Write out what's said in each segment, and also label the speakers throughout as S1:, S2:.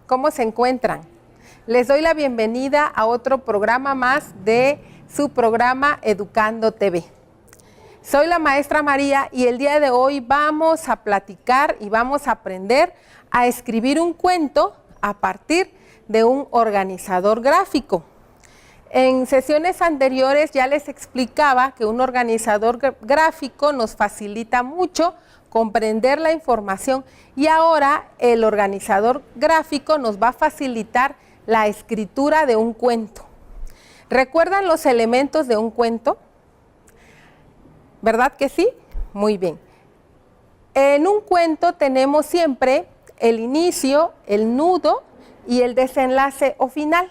S1: ¿Cómo se encuentran? Les doy la bienvenida a otro programa más de su programa Educando TV. Soy la maestra María y el día de hoy vamos a platicar y vamos a aprender a escribir un cuento a partir de un organizador gráfico. En sesiones anteriores ya les explicaba que un organizador gráfico nos facilita mucho comprender la información y ahora el organizador gráfico nos va a facilitar la escritura de un cuento. ¿Recuerdan los elementos de un cuento? ¿Verdad que sí? Muy bien. En un cuento tenemos siempre el inicio, el nudo y el desenlace o final.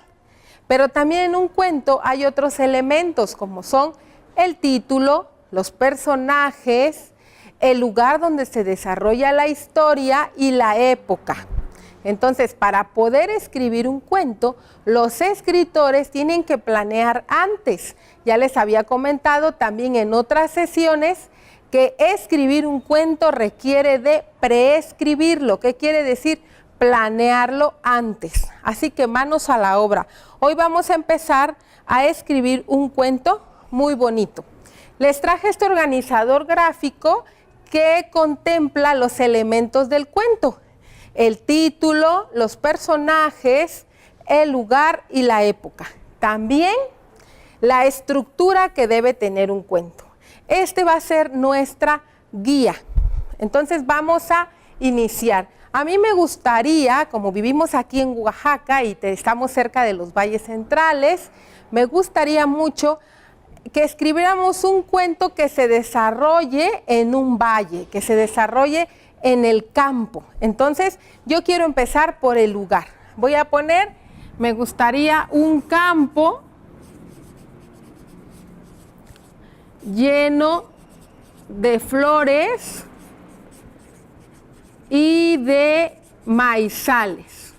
S1: Pero también en un cuento hay otros elementos como son el título, los personajes, el lugar donde se desarrolla la historia y la época. Entonces, para poder escribir un cuento, los escritores tienen que planear antes. Ya les había comentado también en otras sesiones que escribir un cuento requiere de preescribirlo. ¿Qué quiere decir? Planearlo antes. Así que manos a la obra. Hoy vamos a empezar a escribir un cuento muy bonito. Les traje este organizador gráfico que contempla los elementos del cuento: el título, los personajes, el lugar y la época. También la estructura que debe tener un cuento. Este va a ser nuestra guía. Entonces vamos a iniciar. A mí me gustaría, como vivimos aquí en Oaxaca y estamos cerca de los valles centrales, me gustaría mucho que escribiéramos un cuento que se desarrolle en un valle, que se desarrolle en el campo. Entonces, yo quiero empezar por el lugar. Voy a poner, me gustaría un campo lleno de flores y de maizales.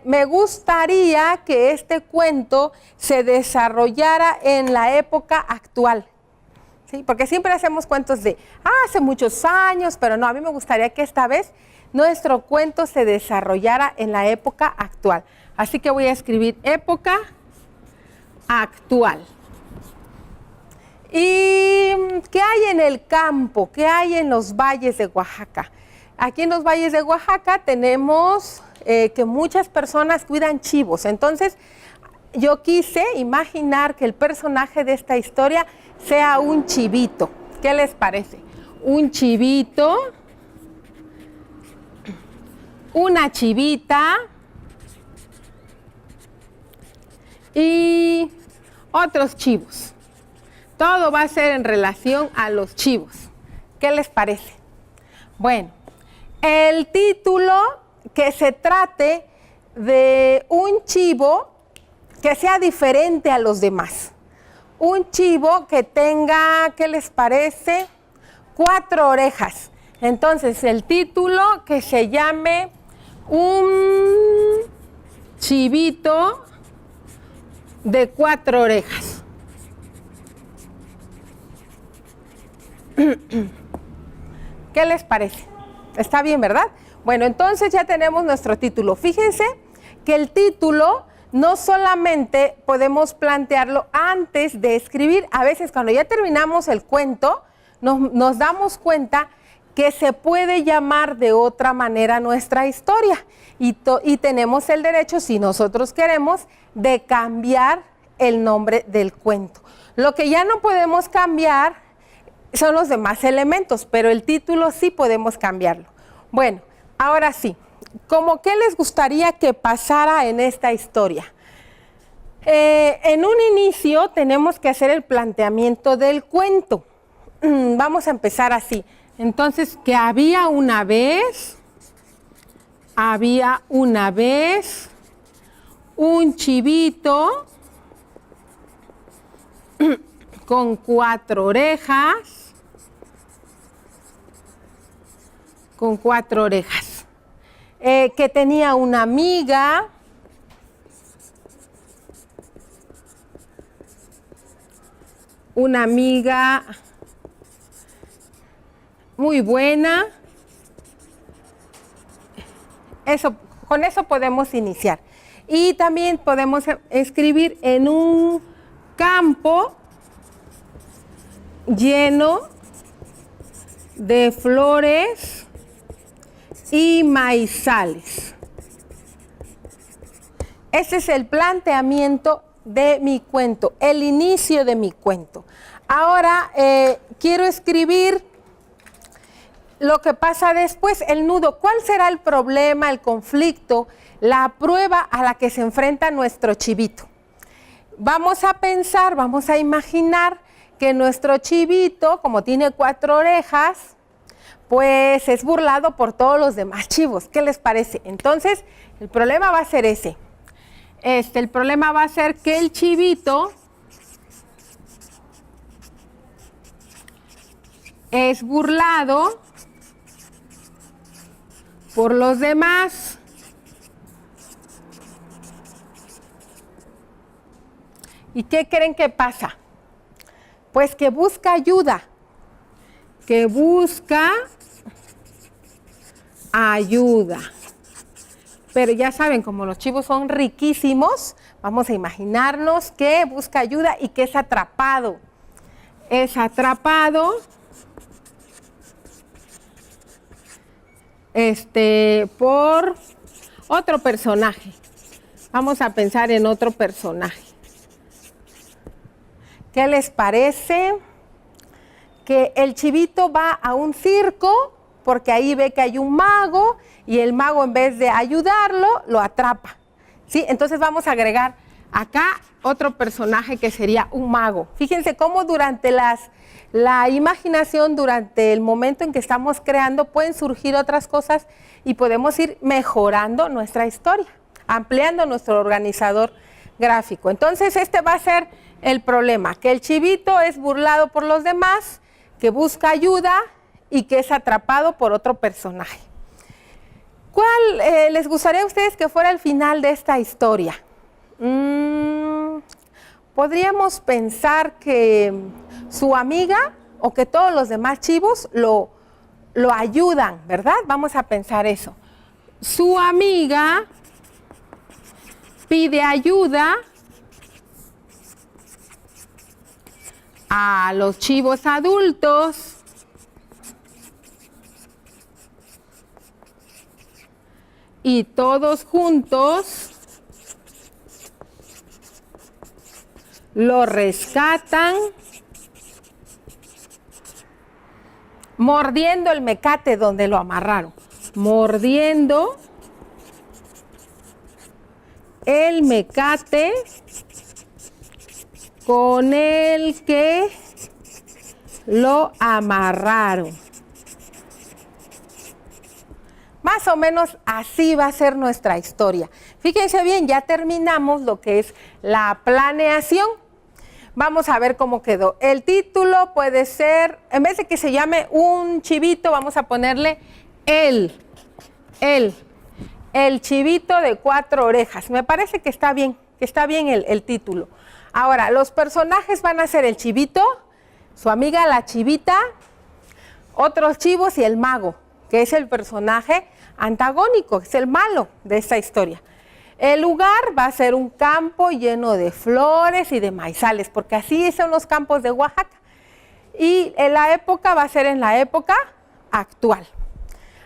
S1: Me gustaría que este cuento se desarrollara en la época actual, ¿sí? Porque siempre hacemos cuentos de hace muchos años, pero no, a mí me gustaría que esta vez nuestro cuento se desarrollara en la época actual. Así que voy a escribir época actual. ¿Y qué hay en el campo? ¿Qué hay en los valles de Oaxaca? Aquí en los valles de Oaxaca tenemos que muchas personas cuidan chivos. Entonces, yo quise imaginar que el personaje de esta historia sea un chivito. ¿Qué les parece? Un chivito, una chivita y otros chivos. Todo va a ser en relación a los chivos. ¿Qué les parece? Bueno, el título, que se trate de un chivo que sea diferente a los demás. Un chivo que tenga, ¿qué les parece? 4 orejas. Entonces, el título que se llame un chivito de 4 orejas. ¿Qué les parece? ¿Está bien, verdad? Bueno, entonces ya tenemos nuestro título. Fíjense que el título no solamente podemos plantearlo antes de escribir. A veces cuando ya terminamos el cuento, nos damos cuenta que se puede llamar de otra manera nuestra historia. Y tenemos el derecho, si nosotros queremos, de cambiar el nombre del cuento. Lo que ya no podemos cambiar son los demás elementos, pero el título sí podemos cambiarlo. Bueno, ahora sí, ¿cómo qué les gustaría que pasara en esta historia? En un inicio tenemos que hacer el planteamiento del cuento. Vamos a empezar así. Entonces, que había una vez un chivito con 4 orejas. Que tenía una amiga muy buena. Con eso podemos iniciar. Y también podemos escribir en un campo lleno de flores y maizales. Ese es el planteamiento de mi cuento, el inicio de mi cuento. Ahora quiero escribir lo que pasa después, el nudo. ¿Cuál será el problema, el conflicto, la prueba a la que se enfrenta nuestro chivito? Vamos a pensar, vamos a imaginar que nuestro chivito, como tiene 4 orejas, pues es burlado por todos los demás chivos. ¿Qué les parece? Entonces, el problema va a ser ese. El problema va a ser que el chivito es burlado por los demás. ¿Y qué creen que pasa? Pues que busca ayuda, que busca ayuda. Pero ya saben, como los chivos son riquísimos, vamos a imaginarnos que busca ayuda y que es atrapado. Es atrapado por otro personaje. Vamos a pensar en otro personaje. ¿Qué les parece? Que el chivito va a un circo porque ahí ve que hay un mago y el mago, en vez de ayudarlo, lo atrapa. ¿Sí? Entonces vamos a agregar acá otro personaje que sería un mago. Fíjense cómo durante la imaginación, durante el momento en que estamos creando, pueden surgir otras cosas y podemos ir mejorando nuestra historia, ampliando nuestro organizador gráfico. Entonces este va a ser el problema, que el chivito es burlado por los demás, que busca ayuda y que es atrapado por otro personaje. ¿Cuál les gustaría a ustedes que fuera el final de esta historia? Podríamos pensar que su amiga o que todos los demás chivos lo ayudan, ¿verdad? Vamos a pensar eso. Su amiga pide ayuda a los chivos adultos y todos juntos lo rescatan mordiendo el mecate donde lo amarraron. Mordiendo el mecate con el que lo amarraron. Más o menos así va a ser nuestra historia. Fíjense bien, ya terminamos lo que es la planeación. Vamos a ver cómo quedó. El título puede ser, en vez de que se llame un chivito, vamos a ponerle el chivito de 4 orejas. Me parece que está bien el título. Ahora, los personajes van a ser el chivito, su amiga la chivita, otros chivos y el mago, que es el personaje antagónico, es el malo de esta historia. El lugar va a ser un campo lleno de flores y de maizales, porque así son los campos de Oaxaca. Y en la época va a ser en la época actual.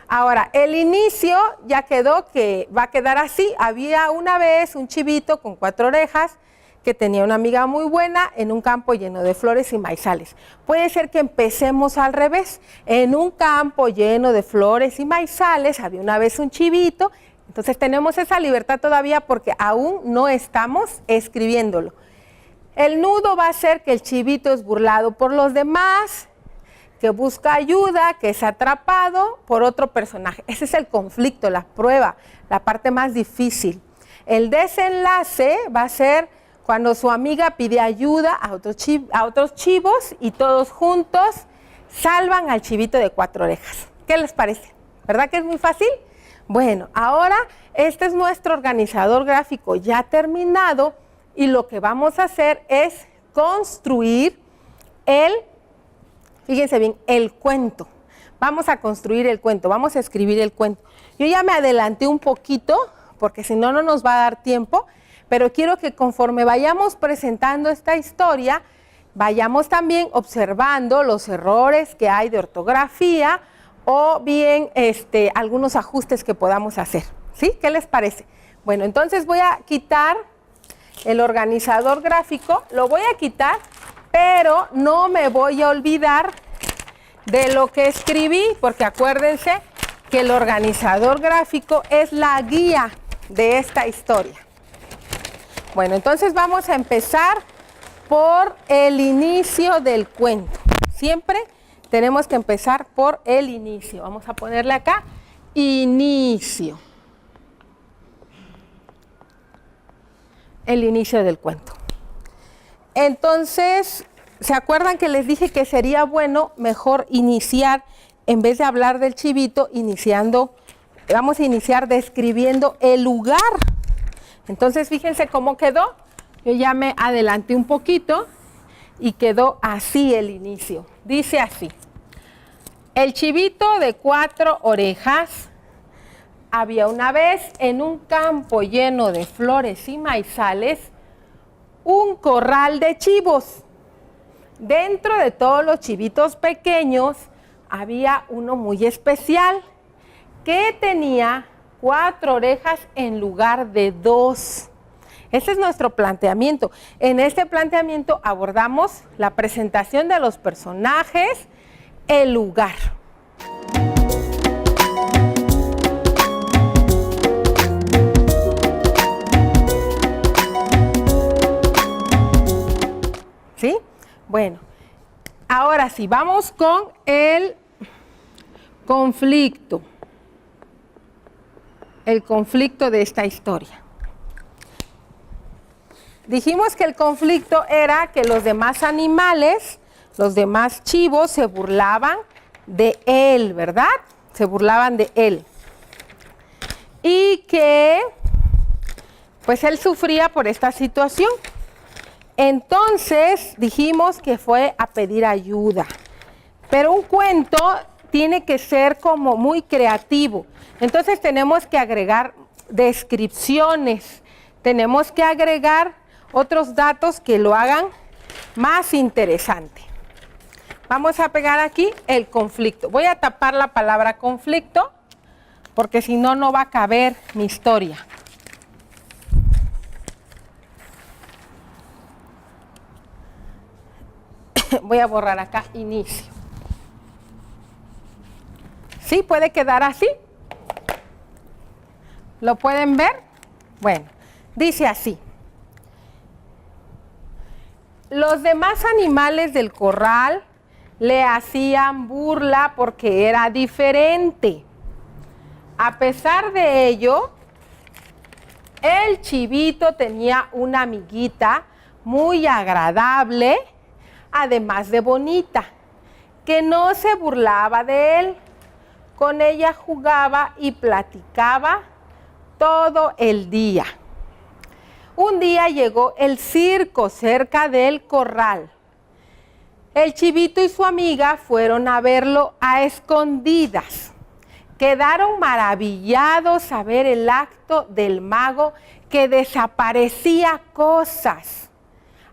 S1: Ahora, el inicio ya quedó que va a quedar así. Había una vez un chivito con 4 orejas que tenía una amiga muy buena en un campo lleno de flores y maizales. Puede ser que empecemos al revés. En un campo lleno de flores y maizales había una vez un chivito. Entonces tenemos esa libertad todavía porque aún no estamos escribiéndolo. El nudo va a ser que el chivito es burlado por los demás, que busca ayuda, que es atrapado por otro personaje. Ese es el conflicto, la prueba, la parte más difícil. El desenlace va a ser cuando su amiga pide ayuda a otros chivos y todos juntos salvan al chivito de 4 orejas. ¿Qué les parece? ¿Verdad que es muy fácil? Bueno, ahora este es nuestro organizador gráfico ya terminado y lo que vamos a hacer es construir fíjense bien, el cuento. vamos a construir el cuento, vamos a escribir el cuento. Yo ya me adelanté un poquito, porque si no, no nos va a dar tiempo, pero quiero que conforme vayamos presentando esta historia, vayamos también observando los errores que hay de ortografía o bien algunos ajustes que podamos hacer. ¿Sí? ¿Qué les parece? Bueno, entonces voy a quitar el organizador gráfico, lo voy a quitar, pero no me voy a olvidar de lo que escribí, porque acuérdense que el organizador gráfico es la guía de esta historia. Bueno, entonces vamos a empezar por el inicio del cuento. Siempre tenemos que empezar por el inicio. Vamos a ponerle acá, inicio. El inicio del cuento. Entonces, ¿se acuerdan que les dije que sería bueno mejor iniciar, en vez de hablar del chivito, vamos a iniciar describiendo el lugar? Entonces, fíjense cómo quedó. Yo ya me adelanté un poquito y quedó así el inicio. Dice así: el chivito de 4 orejas. Había una vez en un campo lleno de flores y maizales un corral de chivos. Dentro de todos los chivitos pequeños había uno muy especial que tenía 4 orejas en lugar de 2. Ese es nuestro planteamiento. En este planteamiento abordamos la presentación de los personajes, el lugar. ¿Sí? Bueno, ahora sí, vamos con el conflicto. El conflicto de esta historia. Dijimos que el conflicto era que los demás animales, los demás chivos, se burlaban de él, ¿verdad? Se burlaban de él. Y que, pues él sufría por esta situación. Entonces dijimos que fue a pedir ayuda. Pero un cuento tiene que ser como muy creativo. Entonces tenemos que agregar descripciones, tenemos que agregar otros datos que lo hagan más interesante. Vamos a pegar aquí el conflicto. Voy a tapar la palabra conflicto porque si no, no va a caber mi historia. Voy a borrar acá inicio. ¿Sí? ¿Puede quedar así? ¿Lo pueden ver? Bueno, dice así: los demás animales del corral le hacían burla porque era diferente. A pesar de ello, el chivito tenía una amiguita muy agradable, además de bonita, que no se burlaba de él. Con ella jugaba y platicaba todo el día. Un día llegó el circo cerca del corral. El chivito y su amiga fueron a verlo a escondidas. Quedaron maravillados a ver el acto del mago que desaparecía cosas.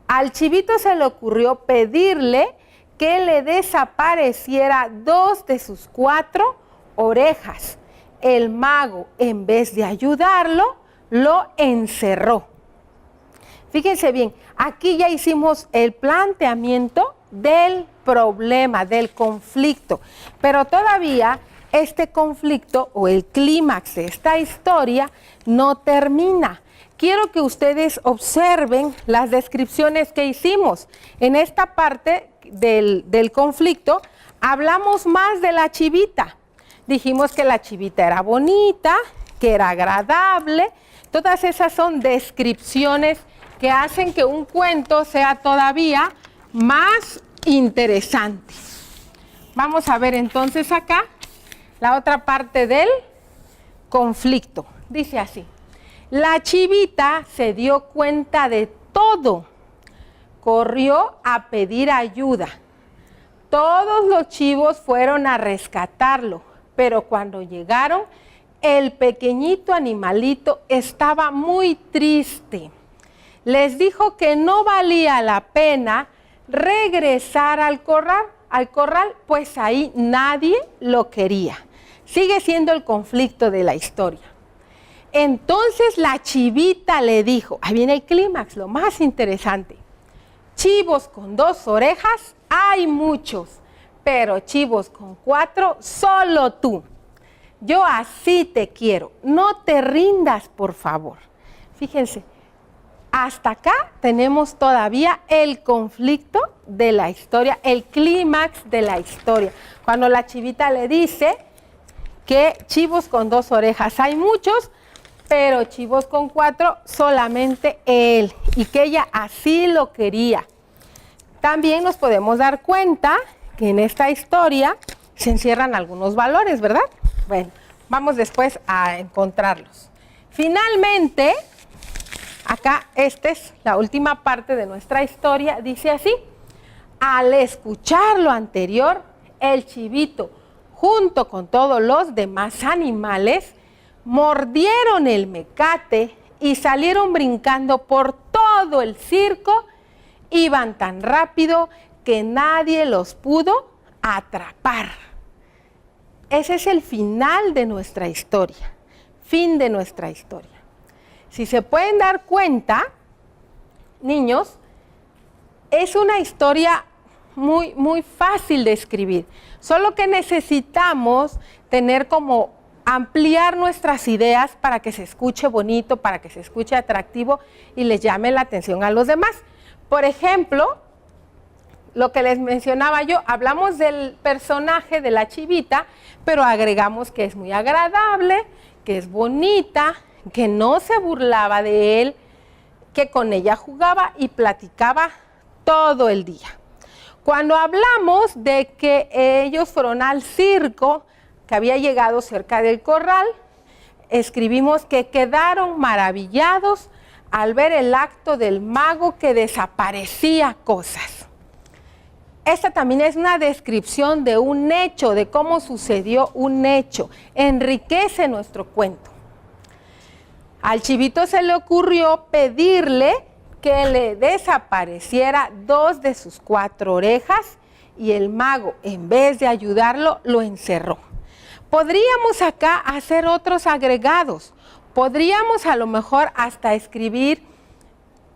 S1: Al chivito se le ocurrió pedirle que le desapareciera 2 de sus 4 orejas. El mago, en vez de ayudarlo, lo encerró. Fíjense bien, aquí ya hicimos el planteamiento del problema, del conflicto, pero todavía este conflicto o el clímax de esta historia no termina. Quiero que ustedes observen las descripciones que hicimos. En esta parte del conflicto hablamos más de la chivita. Dijimos que la chivita era bonita, que era agradable. Todas esas son descripciones que hacen que un cuento sea todavía más interesante. Vamos a ver entonces acá la otra parte del conflicto. Dice así: la chivita se dio cuenta de todo. Corrió a pedir ayuda. Todos los chivos fueron a rescatarlo, pero cuando llegaron, el pequeñito animalito estaba muy triste. Les dijo que no valía la pena regresar al corral, pues ahí nadie lo quería. Sigue siendo el conflicto de la historia. Entonces la chivita le dijo, ahí viene el clímax, lo más interesante: chivos con 2 orejas hay muchos, pero chivos con 4 solo tú. Yo así te quiero, no te rindas, por favor. Fíjense, hasta acá tenemos todavía el conflicto de la historia, el clímax de la historia. Cuando la chivita le dice que chivos con 2 orejas hay muchos, pero chivos con 4 solamente él, y que ella así lo quería. También nos podemos dar cuenta que en esta historia se encierran algunos valores, ¿verdad? Bueno, vamos después a encontrarlos. Finalmente, acá esta es la última parte de nuestra historia, dice así: al escuchar lo anterior, el chivito, junto con todos los demás animales, mordieron el mecate y salieron brincando por todo el circo. Iban tan rápido que nadie los pudo atrapar. Ese es el final de nuestra historia, fin de nuestra historia. Si se pueden dar cuenta, niños, es una historia muy fácil de escribir, solo que necesitamos tener como ampliar nuestras ideas para que se escuche bonito, para que se escuche atractivo y les llame la atención a los demás. Por ejemplo, lo que les mencionaba yo, hablamos del personaje de la chivita, pero agregamos que es muy agradable, que es bonita, que no se burlaba de él, que con ella jugaba y platicaba todo el día. Cuando hablamos de que ellos fueron al circo, que había llegado cerca del corral, escribimos que quedaron maravillados al ver el acto del mago que desaparecía cosas. Esta también es una descripción de un hecho, de cómo sucedió un hecho. Enriquece nuestro cuento. Al chivito se le ocurrió pedirle que le desapareciera 2 de sus 4 orejas y el mago, en vez de ayudarlo, lo encerró. Podríamos acá hacer otros agregados. Podríamos a lo mejor hasta escribir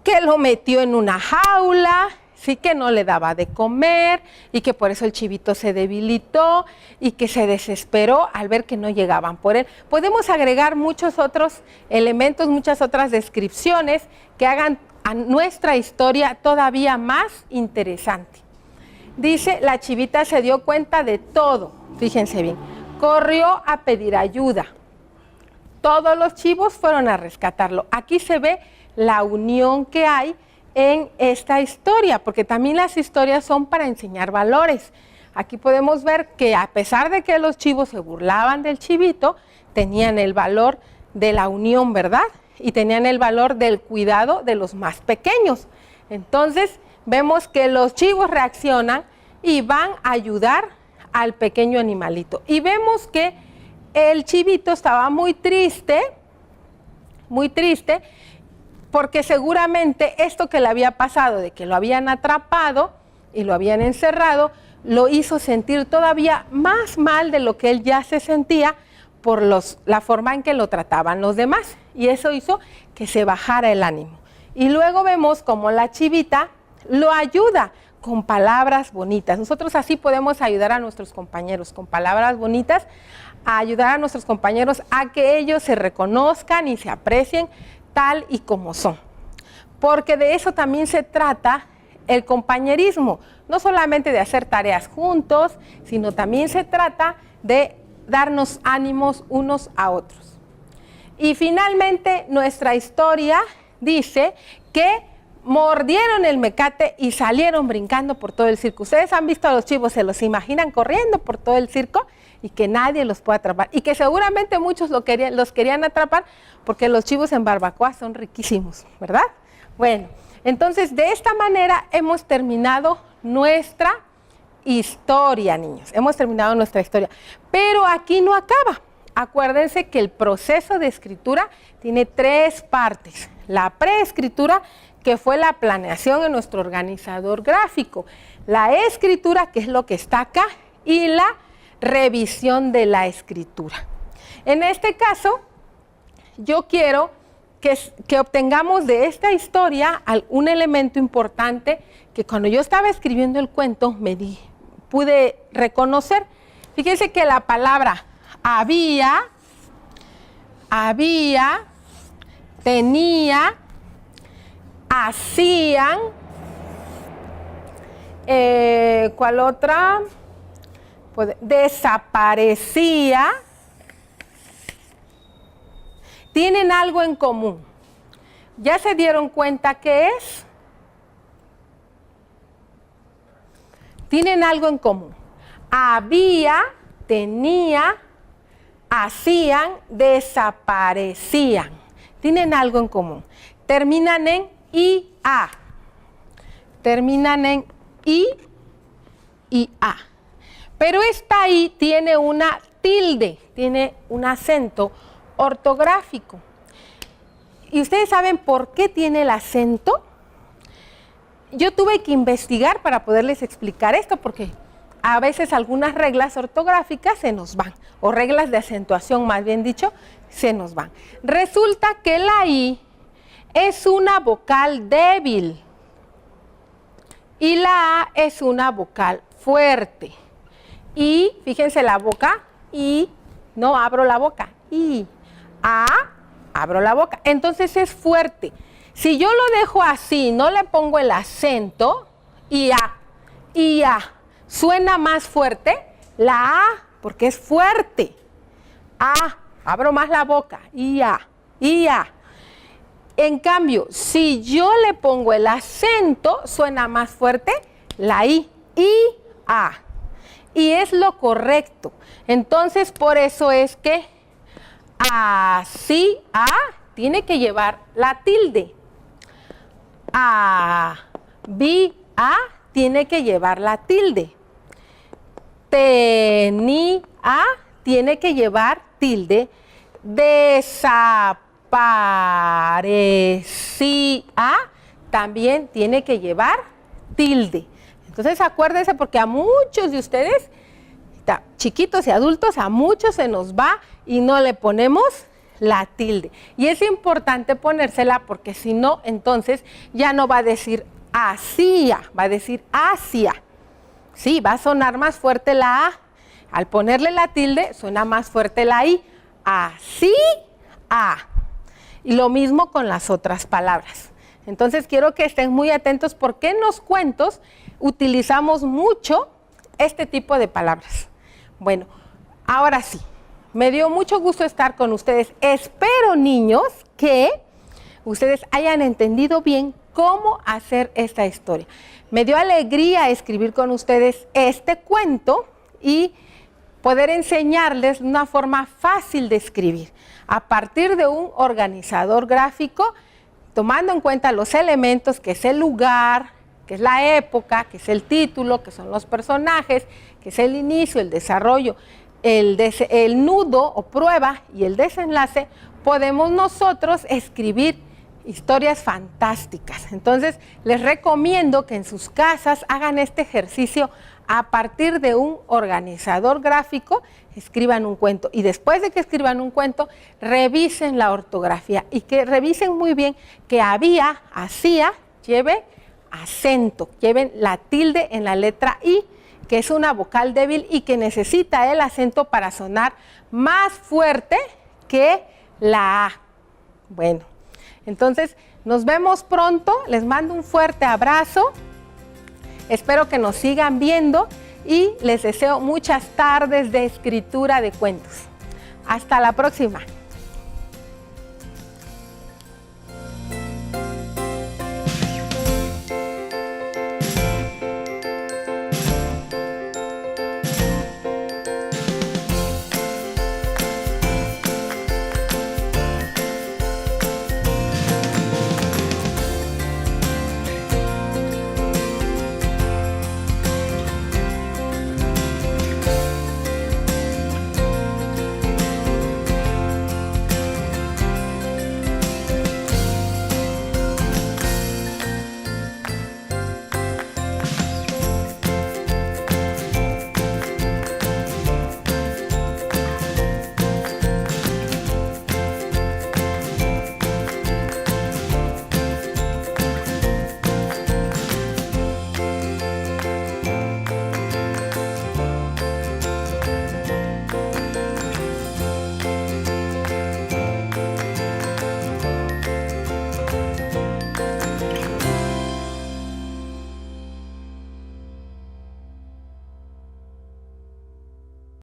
S1: que lo metió en una jaula, sí, que no le daba de comer y que por eso el chivito se debilitó y que se desesperó al ver que no llegaban por él. Podemos agregar muchos otros elementos, muchas otras descripciones que hagan a nuestra historia todavía más interesante. Dice, la chivita se dio cuenta de todo, fíjense bien, corrió a pedir ayuda. Todos los chivos fueron a rescatarlo. Aquí se ve la unión que hay en esta historia, porque también las historias son para enseñar valores. Aquí podemos ver que a pesar de que los chivos se burlaban del chivito, tenían el valor de la unión, ¿verdad? Y tenían el valor del cuidado de los más pequeños. Entonces vemos que los chivos reaccionan y van a ayudar al pequeño animalito. Y vemos que el chivito estaba muy triste, porque seguramente esto que le había pasado, de que lo habían atrapado y lo habían encerrado, lo hizo sentir todavía más mal de lo que él ya se sentía por la forma en que lo trataban los demás. Y eso hizo que se bajara el ánimo. Y luego vemos cómo la chivita lo ayuda con palabras bonitas. Nosotros así podemos ayudar a nuestros compañeros, con palabras bonitas, a ayudar a nuestros compañeros a que ellos se reconozcan y se aprecien tal y como son. Porque de eso también se trata el compañerismo, no solamente de hacer tareas juntos, sino también se trata de darnos ánimos unos a otros. Y finalmente nuestra historia dice que mordieron el mecate y salieron brincando por todo el circo. Ustedes han visto a los chivos, se los imaginan corriendo por todo el circo y que nadie los puede atrapar. Y que seguramente muchos los querían atrapar porque los chivos en barbacoa son riquísimos, ¿verdad? Bueno, entonces de esta manera hemos terminado nuestra historia, niños. Hemos terminado nuestra historia. Pero aquí no acaba. Acuérdense que el proceso de escritura tiene 3 partes. La preescritura, que fue la planeación en nuestro organizador gráfico. La escritura, que es lo que está acá, y la revisión de la escritura. En este caso, yo quiero que obtengamos de esta historia un elemento importante que cuando yo estaba escribiendo el cuento pude reconocer. Fíjense que la palabra había, tenía, hacían, ¿cuál otra? Desaparecía. Tienen algo en común. ¿Ya se dieron cuenta qué es? Tienen algo en común. Había, tenía, hacían, desaparecían. Tienen algo en común. Terminan en IA. Terminan en I y A. Pero esta I tiene una tilde, tiene un acento ortográfico. ¿Y ustedes saben por qué tiene el acento? Yo tuve que investigar para poderles explicar esto, porque a veces algunas reglas ortográficas se nos van, o reglas de acentuación, más bien dicho, se nos van. Resulta que la I es una vocal débil y la A es una vocal fuerte. Y, fíjense la boca, I, no abro la boca, I. A, abro la boca. Entonces es fuerte. Si yo lo dejo así, no le pongo el acento, y A, suena más fuerte la A, porque es fuerte. A, abro más la boca, y A. En cambio, si yo le pongo el acento, suena más fuerte la I, A. Y es lo correcto. Entonces, por eso es que así, A, tiene que llevar la tilde. Había, tiene que llevar la tilde. Tenía, tiene que llevar tilde. Desaparecía, también tiene que llevar tilde. Entonces, acuérdense, porque a muchos de ustedes, chiquitos y adultos, a muchos se nos va y no le ponemos la tilde. Y es importante ponérsela porque si no, entonces ya no va a decir hacía, va a decir hacia. Sí, va a sonar más fuerte la A. Al ponerle la tilde, suena más fuerte la I. Así, A. Y lo mismo con las otras palabras. Entonces, quiero que estén muy atentos porque en los cuentos utilizamos mucho este tipo de palabras. Bueno, ahora sí, me dio mucho gusto estar con ustedes. Espero, niños, que ustedes hayan entendido bien cómo hacer esta historia. Me dio alegría escribir con ustedes este cuento y poder enseñarles una forma fácil de escribir a partir de un organizador gráfico, tomando en cuenta los elementos, que es el lugar, que es la época, que es el título, que son los personajes, que es el inicio, el desarrollo, el nudo o prueba y el desenlace. Podemos nosotros escribir historias fantásticas. Entonces, les recomiendo que en sus casas hagan este ejercicio a partir de un organizador gráfico, escriban un cuento y después de que escriban un cuento, revisen la ortografía y que revisen muy bien que había, hacía, lleve acento, lleven la tilde en la letra I, que es una vocal débil y que necesita el acento para sonar más fuerte que la A. Bueno, entonces nos vemos pronto, les mando un fuerte abrazo, espero que nos sigan viendo y les deseo muchas tardes de escritura de cuentos. Hasta la próxima.